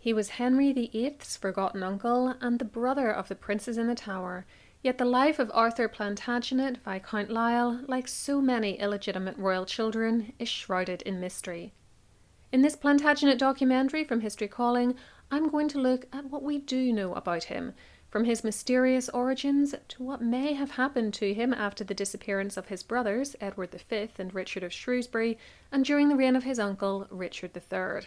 He was Henry VIII's forgotten uncle and the brother of the princes in the Tower, yet the life of Arthur Plantagenet, Viscount Lisle, like so many illegitimate royal children, is shrouded in mystery. In this Plantagenet documentary from History Calling, I'm going to look at what we do know about him, from his mysterious origins to what may have happened to him after the disappearance of his brothers, Edward V and Richard of Shrewsbury, and during the reign of his uncle, Richard III.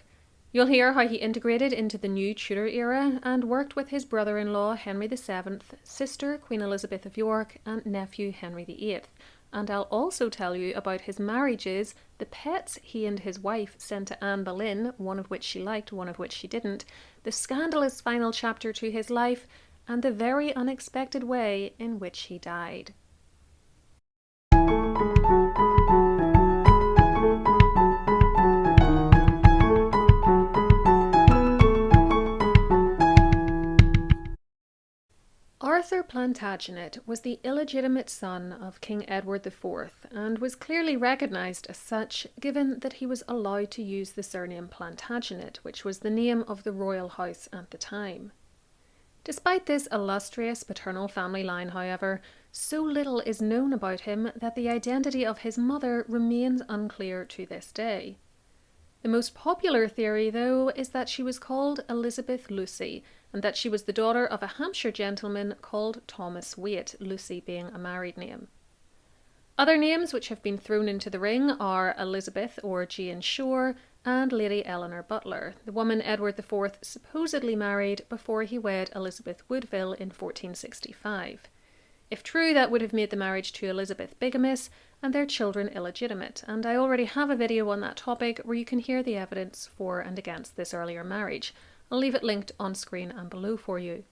You'll hear how he integrated into the new Tudor era and worked with his brother-in-law Henry VII, sister Queen Elizabeth of York, and nephew Henry VIII. And I'll also tell you about his marriages, the pets he and his wife sent to Anne Boleyn, one of which she liked, one of which she didn't, the scandalous final chapter to his life, and the very unexpected way in which he died. Arthur Plantagenet was the illegitimate son of King Edward IV and was clearly recognised as such, given that he was allowed to use the surname Plantagenet, which was the name of the royal house at the time. Despite this illustrious paternal family line, however, so little is known about him that the identity of his mother remains unclear to this day. The most popular theory, though, is that she was called Elizabeth Lucy, and that she was the daughter of a Hampshire gentleman called Thomas Waite, Lucy being a married name. Other names which have been thrown into the ring are Elizabeth or Jane Shore and Lady Eleanor Butler, the woman Edward IV supposedly married before he wed Elizabeth Woodville in 1465. If true, that would have made the marriage to Elizabeth bigamous and their children illegitimate, and I already have a video on that topic where you can hear the evidence for and against this earlier marriage. I'll leave it linked on screen and below for you.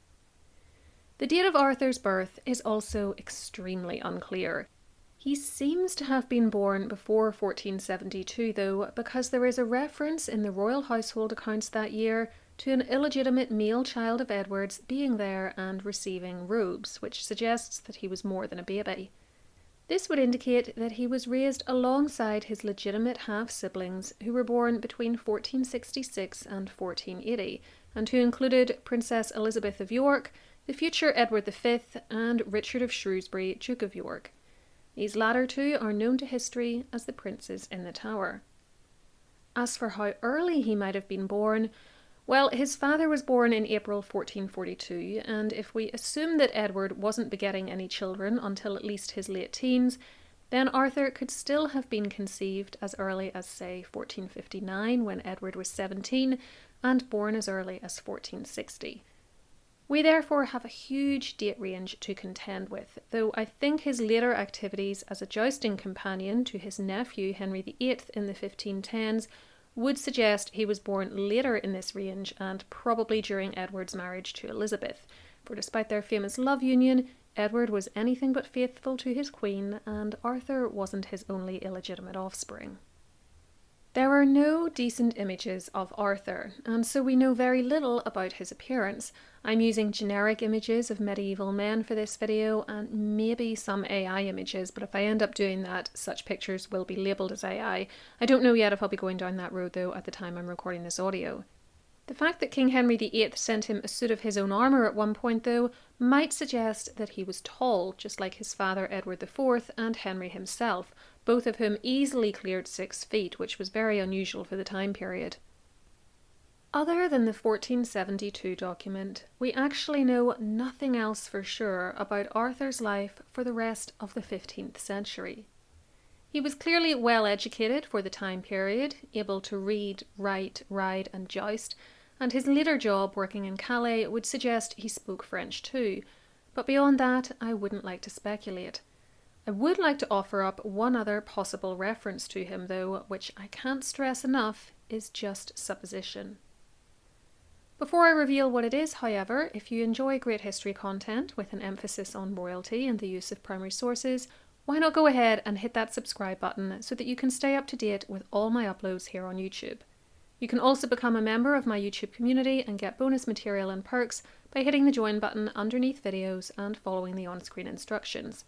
The date of Arthur's birth is also extremely unclear. He seems to have been born before 1472 though, because there is a reference in the royal household accounts that year to an illegitimate male child of Edward's being there and receiving robes, which suggests that he was more than a baby. This would indicate that he was raised alongside his legitimate half-siblings who were born between 1466 and 1480, and who included Princess Elizabeth of York, the future Edward V, and Richard of Shrewsbury, Duke of York. These latter two are known to history as the princes in the Tower. As for how early he might have been born, well, his father was born in April 1442, and if we assume that Edward wasn't begetting any children until at least his late teens, then Arthur could still have been conceived as early as, say, 1459, when Edward was 17, and born as early as 1460. We therefore have a huge date range to contend with, though I think his later activities as a jousting companion to his nephew Henry VIII in the 1510s would suggest he was born later in this range and probably during Edward's marriage to Elizabeth, for despite their famous love union, Edward was anything but faithful to his queen and Arthur wasn't his only illegitimate offspring. There are no decent images of Arthur, and so we know very little about his appearance. I'm using generic images of medieval men for this video and maybe some AI images, but if I end up doing that, such pictures will be labelled as AI. I don't know yet if I'll be going down that road though at the time I'm recording this audio. The fact that King Henry VIII sent him a suit of his own armour at one point though might suggest that he was tall, just like his father Edward IV and Henry himself, both of whom easily cleared 6 feet, which was very unusual for the time period. Other than the 1472 document, we actually know nothing else for sure about Arthur's life for the rest of the 15th century. He was clearly well educated for the time period, able to read, write, ride and joust, and his later job working in Calais would suggest he spoke French too, but beyond that I wouldn't like to speculate. I would like to offer up one other possible reference to him though, which I can't stress enough is just supposition. Before I reveal what it is, however, if you enjoy great history content with an emphasis on royalty and the use of primary sources, why not go ahead and hit that subscribe button so that you can stay up to date with all my uploads here on YouTube. You can also become a member of my YouTube community and get bonus material and perks by hitting the join button underneath videos and following the on-screen instructions.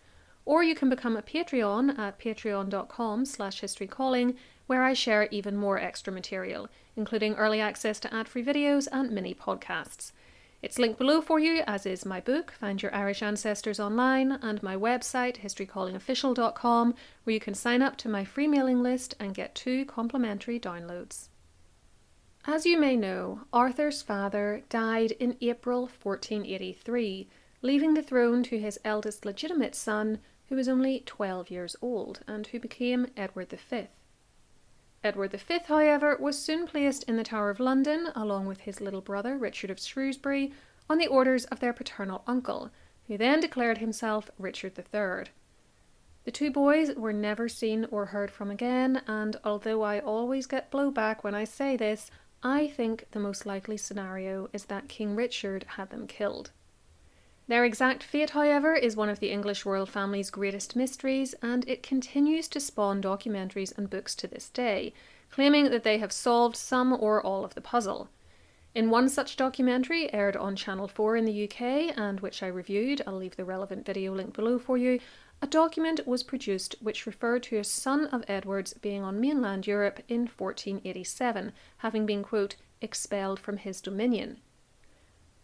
Or you can become a Patreon at patreon.com/historycalling, where I share even more extra material, including early access to ad-free videos and mini podcasts. It's linked below for you, as is my book, Find Your Irish Ancestors Online, and my website, historycallingofficial.com, where you can sign up to my free mailing list and get 2 complimentary downloads. As you may know, Arthur's father died in April 1483, leaving the throne to his eldest legitimate son, who was only 12 years old, and who became Edward V. Edward V, however, was soon placed in the Tower of London, along with his little brother Richard of Shrewsbury, on the orders of their paternal uncle, who then declared himself Richard III. The 2 boys were never seen or heard from again, and although I always get blowback when I say this, I think the most likely scenario is that King Richard had them killed. Their exact fate, however, is one of the English royal family's greatest mysteries, and it continues to spawn documentaries and books to this day, claiming that they have solved some or all of the puzzle. In one such documentary, aired on Channel 4 in the UK, and which I reviewed, I'll leave the relevant video link below for you, a document was produced which referred to a son of Edward's being on mainland Europe in 1487, having been, quote, expelled from his dominion.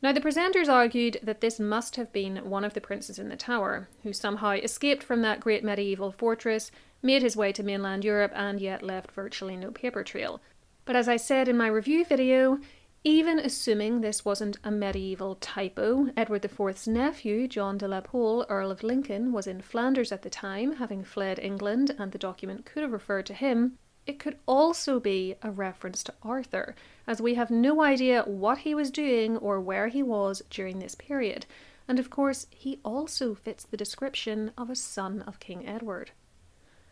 Now, the presenters argued that this must have been one of the princes in the Tower, who somehow escaped from that great medieval fortress, made his way to mainland Europe, and yet left virtually no paper trail. But as I said in my review video, even assuming this wasn't a medieval typo, Edward IV's nephew, John de la Pole, Earl of Lincoln, was in Flanders at the time, having fled England, and the document could have referred to him. It could also be a reference to Arthur, as we have no idea what he was doing or where he was during this period, and of course he also fits the description of a son of King Edward.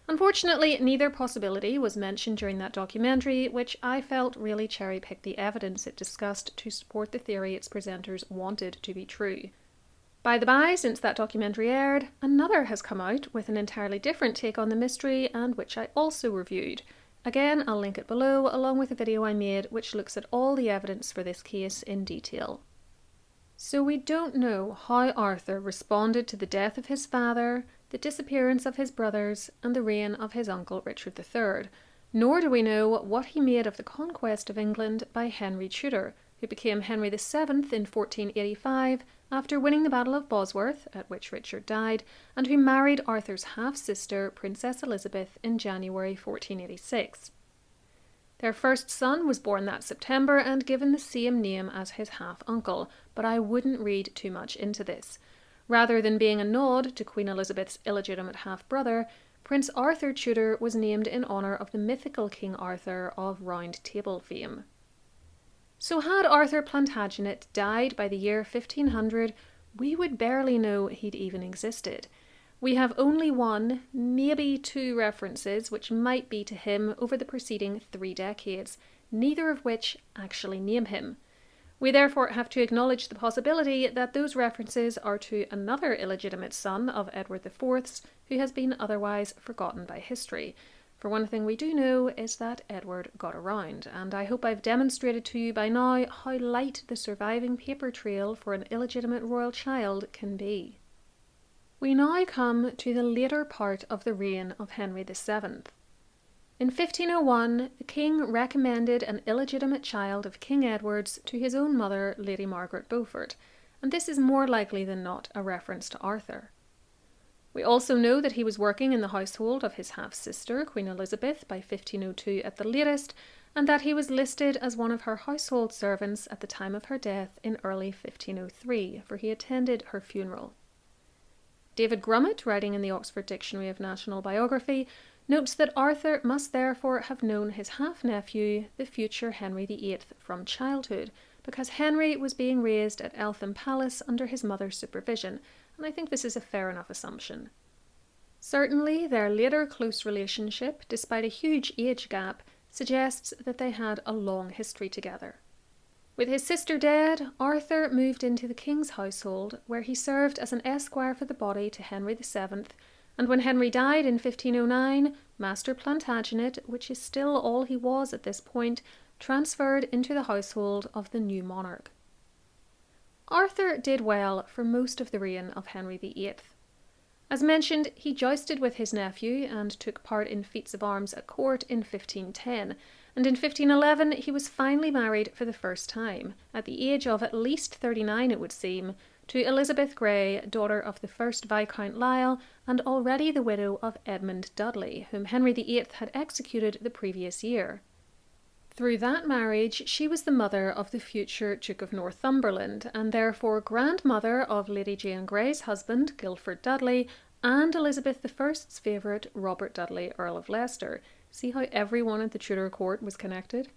Unfortunately, neither possibility was mentioned during that documentary, which I felt really cherry-picked the evidence it discussed to support the theory its presenters wanted to be true. By the by, since that documentary aired, another has come out with an entirely different take on the mystery, and which I also reviewed. Again, I'll link it below, along with a video I made which looks at all the evidence for this case in detail. So we don't know how Arthur responded to the death of his father, the disappearance of his brothers, and the reign of his uncle Richard III, nor do we know what he made of the conquest of England by Henry Tudor, who became Henry VII in 1485 after winning the Battle of Bosworth, at which Richard died, and who married Arthur's half-sister, Princess Elizabeth, in January 1486. Their first son was born that September and given the same name as his half-uncle, but I wouldn't read too much into this. Rather than being a nod to Queen Elizabeth's illegitimate half-brother, Prince Arthur Tudor was named in honour of the mythical King Arthur of Round Table fame. So had Arthur Plantagenet died by the year 1500, we would barely know he'd even existed. We have only 1, maybe 2 references which might be to him over the preceding 3 decades, neither of which actually name him. We therefore have to acknowledge the possibility that those references are to another illegitimate son of Edward IV's, who has been otherwise forgotten by history. For one thing we do know is that Edward got around, and I hope I've demonstrated to you by now how light the surviving paper trail for an illegitimate royal child can be. We now come to the later part of the reign of Henry VII. In 1501, the king recommended an illegitimate child of King Edward's to his own mother, Lady Margaret Beaufort, and this is more likely than not a reference to Arthur. We also know that he was working in the household of his half-sister, Queen Elizabeth, by 1502 at the latest, and that he was listed as one of her household servants at the time of her death in early 1503, for he attended her funeral. David Grummett, writing in the Oxford Dictionary of National Biography, notes that Arthur must therefore have known his half-nephew, the future Henry VIII, from childhood, because Henry was being raised at Eltham Palace under his mother's supervision, and I think this is a fair enough assumption. Certainly, their later close relationship, despite a huge age gap, suggests that they had a long history together. With his sister dead, Arthur moved into the king's household, where he served as an esquire for the body to Henry VII, and when Henry died in 1509, Master Plantagenet, which is still all he was at this point, transferred into the household of the new monarch. Arthur did well for most of the reign of Henry VIII. As mentioned, he jousted with his nephew and took part in feats of arms at court in 1510, and in 1511 he was finally married for the first time, at the age of at least 39 it would seem, to Elizabeth Grey, daughter of the first Viscount Lisle and already the widow of Edmund Dudley, whom Henry VIII had executed the previous year. Through that marriage, she was the mother of the future Duke of Northumberland, and therefore grandmother of Lady Jane Grey's husband, Guildford Dudley, and Elizabeth I's favourite, Robert Dudley, Earl of Leicester. See how everyone at the Tudor court was connected?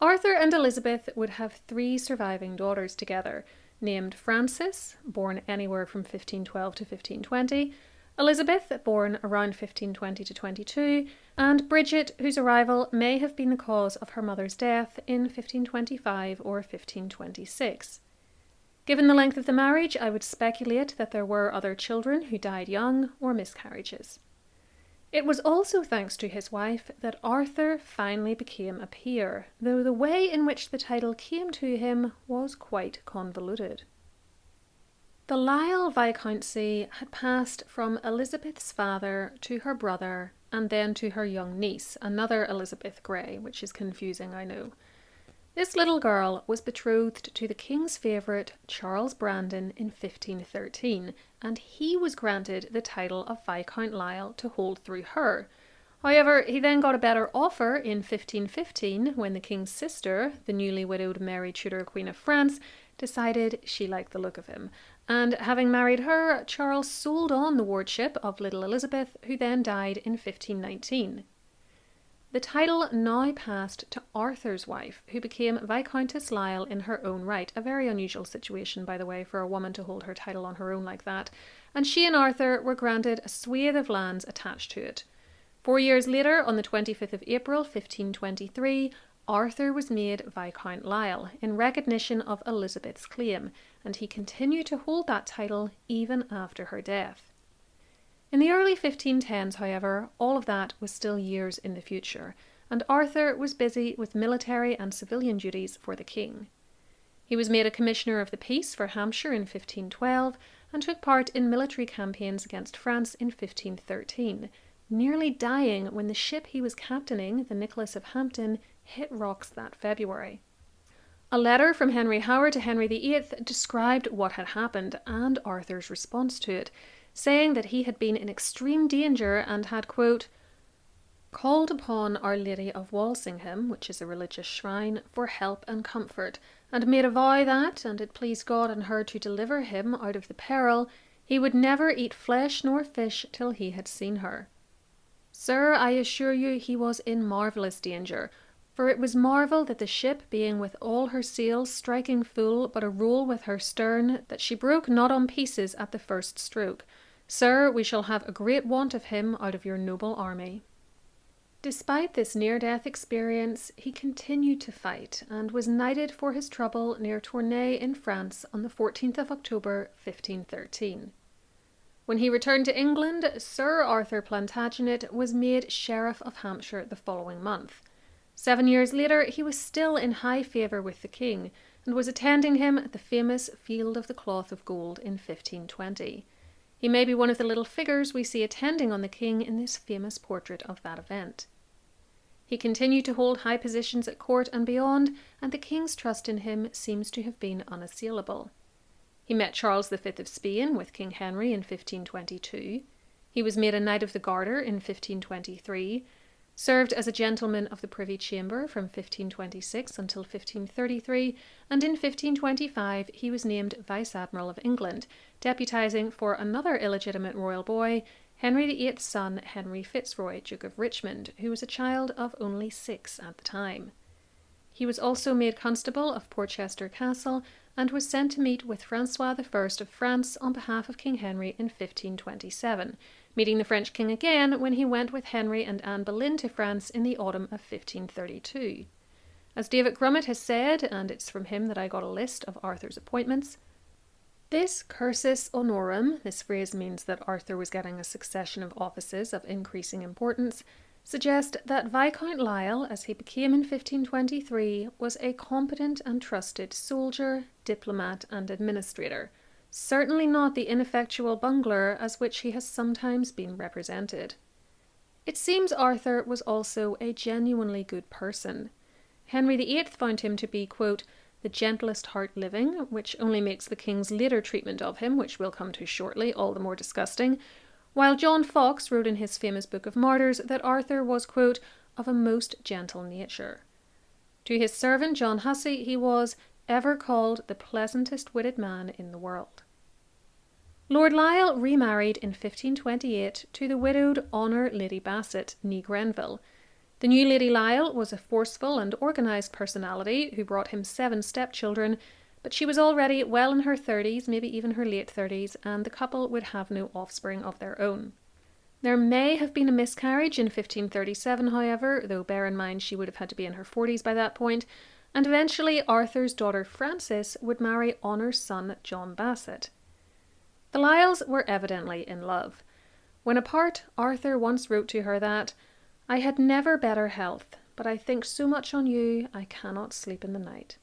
Arthur and Elizabeth would have 3 surviving daughters together, named Frances, born anywhere from 1512 to 1520, Elizabeth, born around 1520 to 22, and Bridget, whose arrival may have been the cause of her mother's death in 1525 or 1526. Given the length of the marriage, I would speculate that there were other children who died young or miscarriages. It was also thanks to his wife that Arthur finally became a peer, though the way in which the title came to him was quite convoluted. The Lisle Viscountcy had passed from Elizabeth's father to her brother and then to her young niece, another Elizabeth Grey, which is confusing, I know. This little girl was betrothed to the king's favourite Charles Brandon in 1513, and he was granted the title of Viscount Lisle to hold through her. However, he then got a better offer in 1515 when the king's sister, the newly widowed Mary Tudor, Queen of France, decided she liked the look of him, and having married her, Charles sold on the wardship of little Elizabeth, who then died in 1519. The title now passed to Arthur's wife, who became Viscountess Lisle in her own right, a very unusual situation, by the way, for a woman to hold her title on her own like that, and she and Arthur were granted a swathe of lands attached to it. 4 years later, on the 25th of April 1523, Arthur was made Viscount Lisle in recognition of Elizabeth's claim, and he continued to hold that title even after her death. In the early 1510s, however, all of that was still years in the future, and Arthur was busy with military and civilian duties for the king. He was made a Commissioner of the Peace for Hampshire in 1512 and took part in military campaigns against France in 1513, nearly dying when the ship he was captaining, the Nicholas of Hampton, hit rocks that February. A letter from Henry Howard to Henry VIII described what had happened and Arthur's response to it, saying that he had been in extreme danger and had, quote, called upon Our Lady of Walsingham, which is a religious shrine, for help and comfort, and made a vow that, and it pleased God and her to deliver him out of the peril, he would never eat flesh nor fish till he had seen her. Sir, I assure you he was in marvellous danger, for it was marvel that the ship, being with all her sails striking full but a roll with her stern, that she broke not on pieces at the first stroke. Sir, we shall have a great want of him out of your noble army. Despite this near-death experience, he continued to fight and was knighted for his trouble near Tournai in France on the 14th of October 1513. When he returned to England, Sir Arthur Plantagenet was made Sheriff of Hampshire the following month. 7 years later, he was still in high favour with the king, and was attending him at the famous Field of the Cloth of Gold in 1520. He may be one of the little figures we see attending on the king in this famous portrait of that event. He continued to hold high positions at court and beyond, and the king's trust in him seems to have been unassailable. He met Charles V of Spain with King Henry in 1522. He was made a Knight of the Garter in 1523, served as a gentleman of the Privy Chamber from 1526 until 1533, and in 1525 he was named Vice-Admiral of England, deputising for another illegitimate royal boy, Henry VIII's son Henry Fitzroy, Duke of Richmond, who was a child of only 6 at the time. He was also made Constable of Porchester Castle and was sent to meet with Francois I of France on behalf of King Henry in 1527, meeting the French king again when he went with Henry and Anne Boleyn to France in the autumn of 1532. As David Grummett has said, and it's from him that I got a list of Arthur's appointments, this cursus honorum, this phrase means that Arthur was getting a succession of offices of increasing importance, suggest that Viscount Lisle, as he became in 1523, was a competent and trusted soldier, diplomat and administrator, certainly not the ineffectual bungler as which he has sometimes been represented. It seems Arthur was also a genuinely good person. Henry VIII found him to be, quote, the gentlest heart living, which only makes the king's later treatment of him, which we'll come to shortly, all the more disgusting, while John Foxe wrote in his famous Book of Martyrs that Arthur was, quote, of a most gentle nature. To his servant John Hussey he was ever called the pleasantest witted man in the world. Lord Lisle remarried in 1528 to the widowed Honour Lady Basset, née Grenville. The new Lady Lisle was a forceful and organised personality who brought him 7 stepchildren, but she was already well in her 30s, maybe even her late 30s, and the couple would have no offspring of their own. There may have been a miscarriage in 1537, however, though bear in mind she would have had to be in her 40s by that point, and eventually Arthur's daughter Frances would marry Honour's son John Basset. The Lisles were evidently in love. When apart, Arthur once wrote to her that, "I had never better health, but I think so much on you I cannot sleep in the night."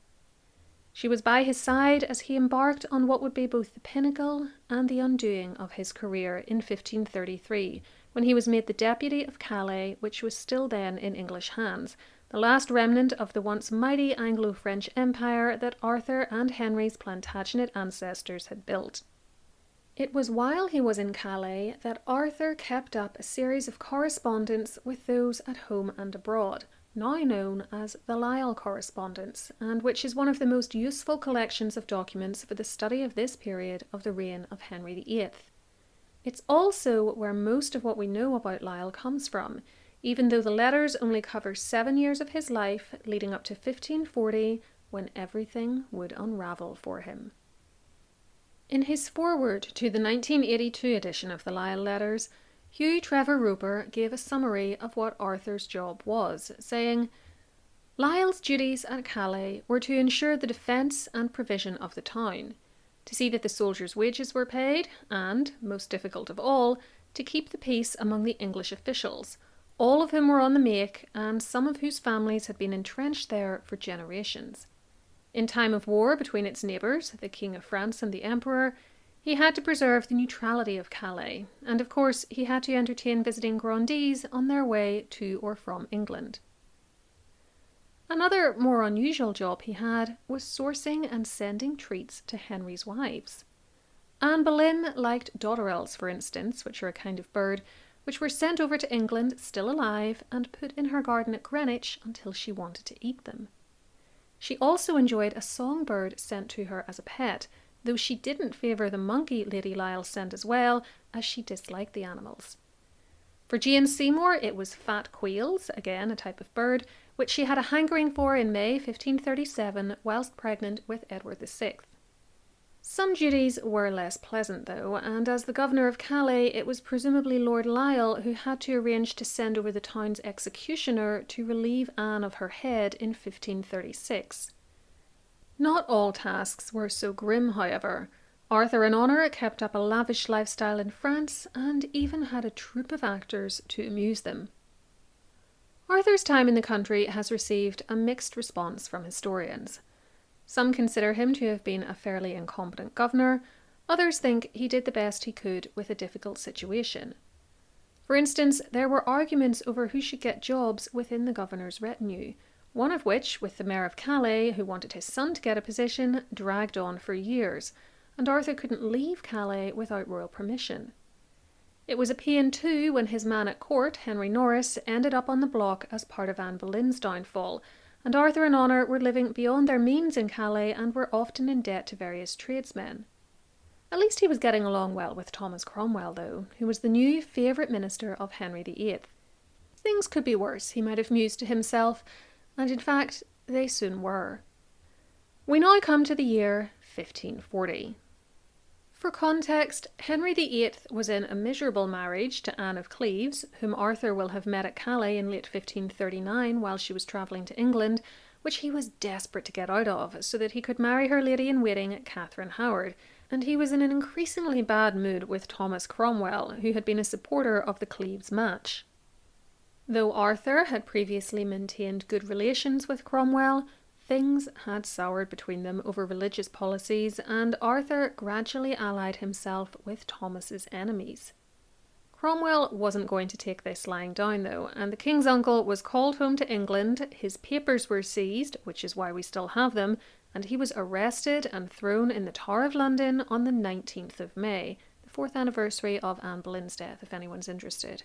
She was by his side as he embarked on what would be both the pinnacle and the undoing of his career in 1533, when he was made the Deputy of Calais, which was still then in English hands, the last remnant of the once mighty Anglo-French Empire that Arthur and Henry's Plantagenet ancestors had built. It was while he was in Calais that Arthur kept up a series of correspondence with those at home and abroad, now known as the Lisle correspondence, and which is one of the most useful collections of documents for the study of this period of the reign of Henry VIII. It's also where most of what we know about Lisle comes from, even though the letters only cover 7 years of his life, leading up to 1540, when everything would unravel for him. In his foreword to the 1982 edition of the Lisle letters, Hugh Trevor Roper gave a summary of what Arthur's job was, saying, Lisle's duties at Calais were to ensure the defence and provision of the town, to see that the soldiers' wages were paid, and, most difficult of all, to keep the peace among the English officials, all of whom were on the make, and some of whose families had been entrenched there for generations. In time of war between its neighbours, the King of France and the Emperor, he had to preserve the neutrality of Calais, and of course he had to entertain visiting grandees on their way to or from England. Another more unusual job he had was sourcing and sending treats to Henry's wives. Anne Boleyn liked dotterels, for instance, which are a kind of bird, which were sent over to England still alive and put in her garden at Greenwich until she wanted to eat them. She also enjoyed a songbird sent to her as a pet, though she didn't favour the monkey Lady Lisle sent as well, as she disliked the animals. For Jane Seymour it was fat quails, again a type of bird, which she had a hankering for in May 1537 whilst pregnant with Edward VI. Some duties were less pleasant though, and as the governor of Calais it was presumably Lord Lisle who had to arrange to send over the town's executioner to relieve Anne of her head in 1536. Not all tasks were so grim, however. Arthur and Honour kept up a lavish lifestyle in France and even had a troupe of actors to amuse them. Arthur's time in the country has received a mixed response from historians. Some consider him to have been a fairly incompetent governor, others think he did the best he could with a difficult situation. For instance, there were arguments over who should get jobs within the governor's retinue, one of which, with the Mayor of Calais, who wanted his son to get a position, dragged on for years, and Arthur couldn't leave Calais without royal permission. It was a pain too when his man at court, Henry Norris, ended up on the block as part of Anne Boleyn's downfall, and Arthur and Honour were living beyond their means in Calais and were often in debt to various tradesmen. At least he was getting along well with Thomas Cromwell, though, who was the new favourite minister of Henry VIII. Things could be worse, he might have mused to himself, and in fact, they soon were. We now come to the year 1540. For context, Henry VIII was in a miserable marriage to Anne of Cleves, whom Arthur will have met at Calais in late 1539 while she was travelling to England, which he was desperate to get out of, so that he could marry her lady-in-waiting, Catherine Howard, and he was in an increasingly bad mood with Thomas Cromwell, who had been a supporter of the Cleves match. Though Arthur had previously maintained good relations with Cromwell, things had soured between them over religious policies, and Arthur gradually allied himself with Thomas's enemies. Cromwell wasn't going to take this lying down, though, and the king's uncle was called home to England, his papers were seized, which is why we still have them, and he was arrested and thrown in the Tower of London on the 19th of May, the 4th anniversary of Anne Boleyn's death, if anyone's interested.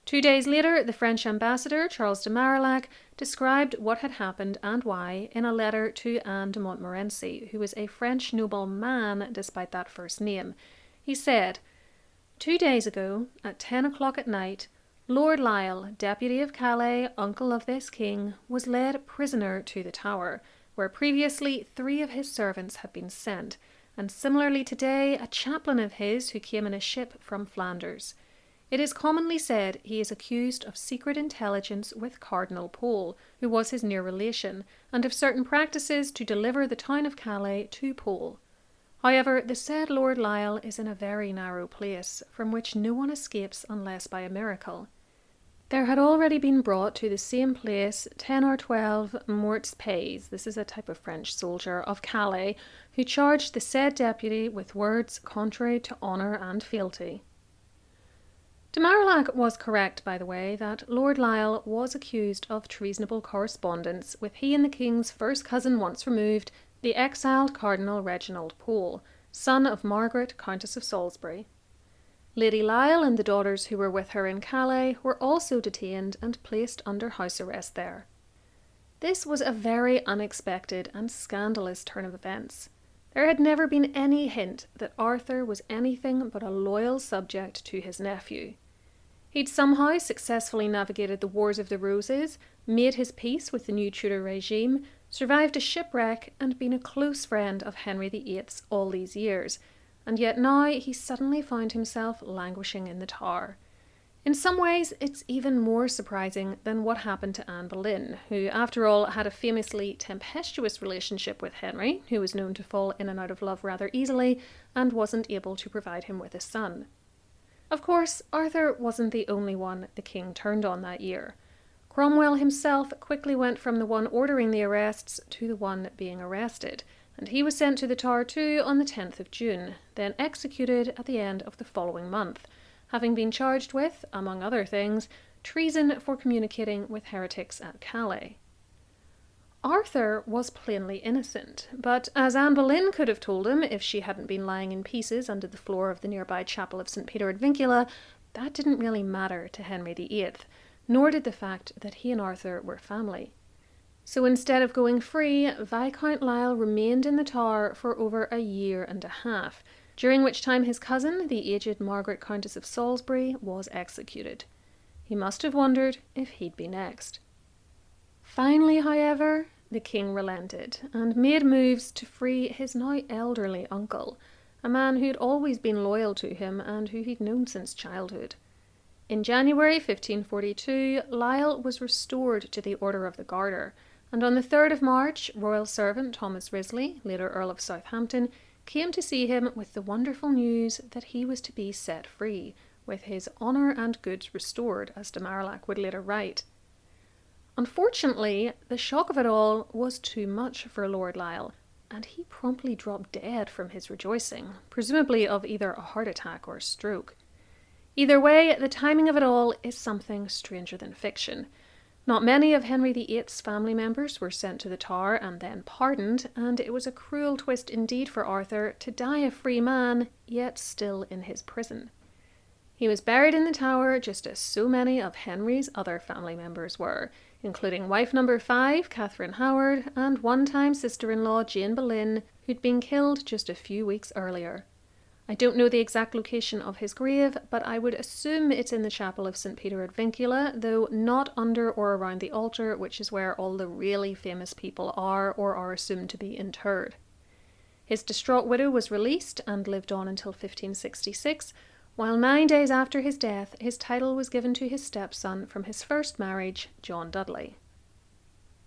2 days later, the French ambassador, Charles de Marillac, described what had happened and why in a letter to Anne de Montmorency, who was a French nobleman despite that first name. He said, 2 days ago, at 10 o'clock at night, Lord Lisle, deputy of Calais, uncle of this king, was led prisoner to the Tower, where previously 3 of his servants had been sent, and similarly today a chaplain of his who came in a ship from Flanders. It is commonly said he is accused of secret intelligence with Cardinal Pole, who was his near relation, and of certain practices to deliver the town of Calais to Pole. However, the said Lord Lisle is in a very narrow place, from which no one escapes unless by a miracle. There had already been brought to the same place 10 or 12 morts pays, this is a type of French soldier, of Calais, who charged the said deputy with words contrary to honour and fealty. De Marillac was correct, by the way, that Lord Lisle was accused of treasonable correspondence with he and the king's first cousin once removed, the exiled Cardinal Reginald Pole, son of Margaret, Countess of Salisbury. Lady Lisle and the daughters who were with her in Calais were also detained and placed under house arrest there. This was a very unexpected and scandalous turn of events. There had never been any hint that Arthur was anything but a loyal subject to his nephew. He'd somehow successfully navigated the Wars of the Roses, made his peace with the new Tudor regime, survived a shipwreck, and been a close friend of Henry VIII's all these years, and yet now he suddenly found himself languishing in the Tower. In some ways, it's even more surprising than what happened to Anne Boleyn, who, after all, had a famously tempestuous relationship with Henry, who was known to fall in and out of love rather easily, and wasn't able to provide him with a son. Of course, Arthur wasn't the only one the king turned on that year. Cromwell himself quickly went from the one ordering the arrests to the one being arrested, and he was sent to the Tower too on the 10th of June, then executed at the end of the following month, having been charged with, among other things, treason for communicating with heretics at Calais. Arthur was plainly innocent, but as Anne Boleyn could have told him if she hadn't been lying in pieces under the floor of the nearby chapel of St. Peter ad Vincula, that didn't really matter to Henry VIII, nor did the fact that he and Arthur were family. So instead of going free, Viscount Lisle remained in the Tower for over a year and a half, during which time his cousin, the aged Margaret, Countess of Salisbury, was executed. He must have wondered if he'd be next. Finally, however, the king relented and made moves to free his now elderly uncle, a man who'd always been loyal to him and who he'd known since childhood. In January 1542, Lisle was restored to the Order of the Garter, and on the 3rd of March, royal servant Thomas Wriothesley, later Earl of Southampton, came to see him with the wonderful news that he was to be set free, with his honour and goods restored, as de Marillac would later write. Unfortunately, the shock of it all was too much for Lord Lisle, and he promptly dropped dead from his rejoicing, presumably of either a heart attack or a stroke. Either way, the timing of it all is something stranger than fiction. Not many of Henry VIII's family members were sent to the Tower and then pardoned, and it was a cruel twist indeed for Arthur to die a free man, yet still in his prison. He was buried in the Tower just as so many of Henry's other family members were, including wife number 5, Catherine Howard, and one-time sister-in-law Jane Boleyn, who'd been killed just a few weeks earlier. I don't know the exact location of his grave, but I would assume it's in the chapel of St. Peter ad Vincula, though not under or around the altar, which is where all the really famous people are or are assumed to be interred. His distraught widow was released and lived on until 1566, while 9 days after his death, his title was given to his stepson from his first marriage, John Dudley.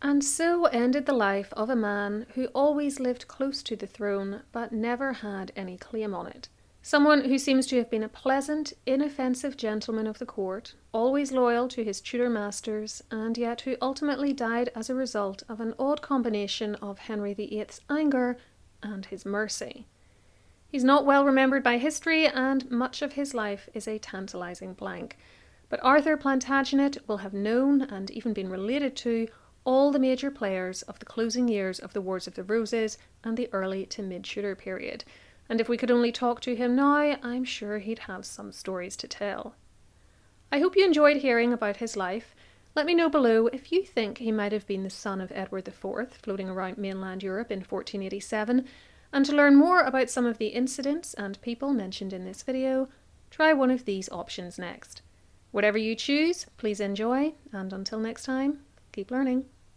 And so ended the life of a man who always lived close to the throne but never had any claim on it. Someone who seems to have been a pleasant, inoffensive gentleman of the court, always loyal to his Tudor masters, and yet who ultimately died as a result of an odd combination of Henry VIII's anger and his mercy. He's not well remembered by history, and much of his life is a tantalising blank. But Arthur Plantagenet will have known, and even been related to, all the major players of the closing years of the Wars of the Roses and the early to mid-Tudor period. And if we could only talk to him now, I'm sure he'd have some stories to tell. I hope you enjoyed hearing about his life. Let me know below if you think he might have been the son of Edward IV, floating around mainland Europe in 1487. And to learn more about some of the incidents and people mentioned in this video, try one of these options next. Whatever you choose, please enjoy, and until next time, keep learning.